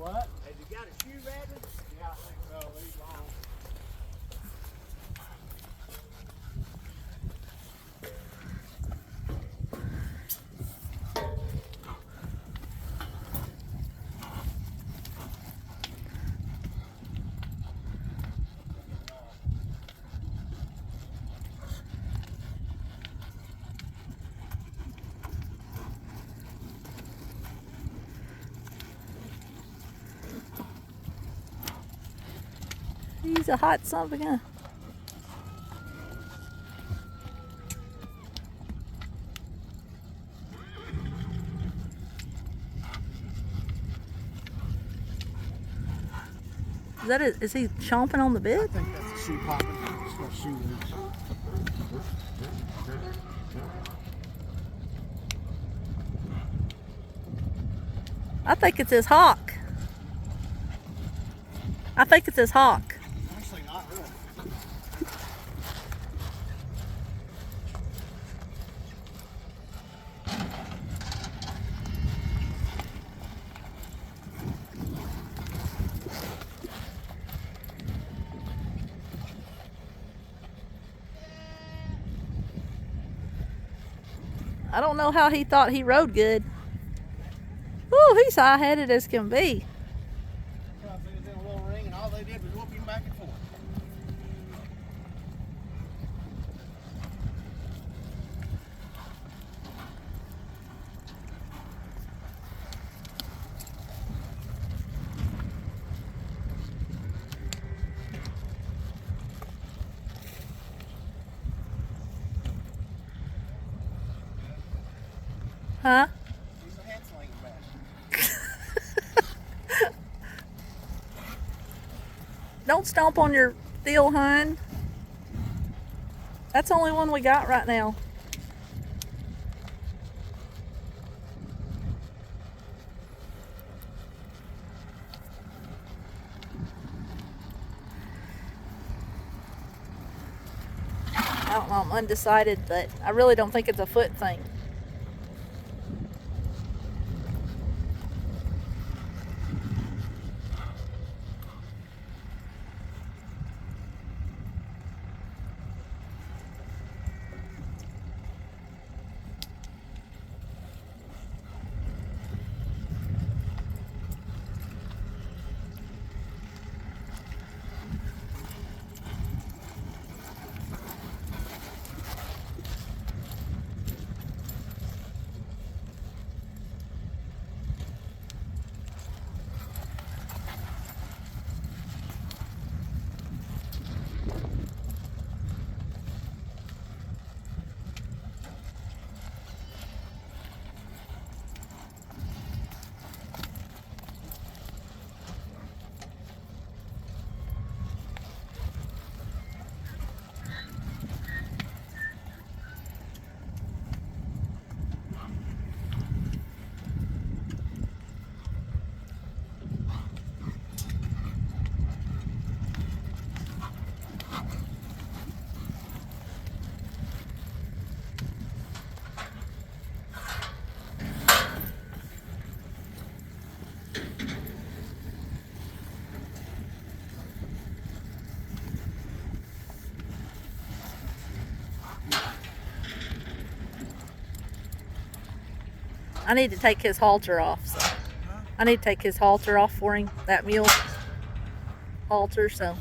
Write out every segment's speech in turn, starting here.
what? Has he got a shoe rattling? Yeah, I think so. He's long. He's a hot son of a gun. Is that it? Is he chomping on the I bit? think that's a shoe popping. It's got shoe loose. I think it's his hawk. I think it's his hawk. Actually, not really. I don't know how he thought he rode good. Ooh, he's high-headed as can be. Because he was in a little ring and all they did was whoop him back and forth. Huh? He's a head slinging back. Don't stomp on your deal, hun. That's the only one we got right now. I don't know, I'm undecided, but I really don't think it's a foot thing. I need to take his halter off. So. I need to take his halter off for him, that mule halter, so.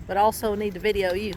But I also need to video you.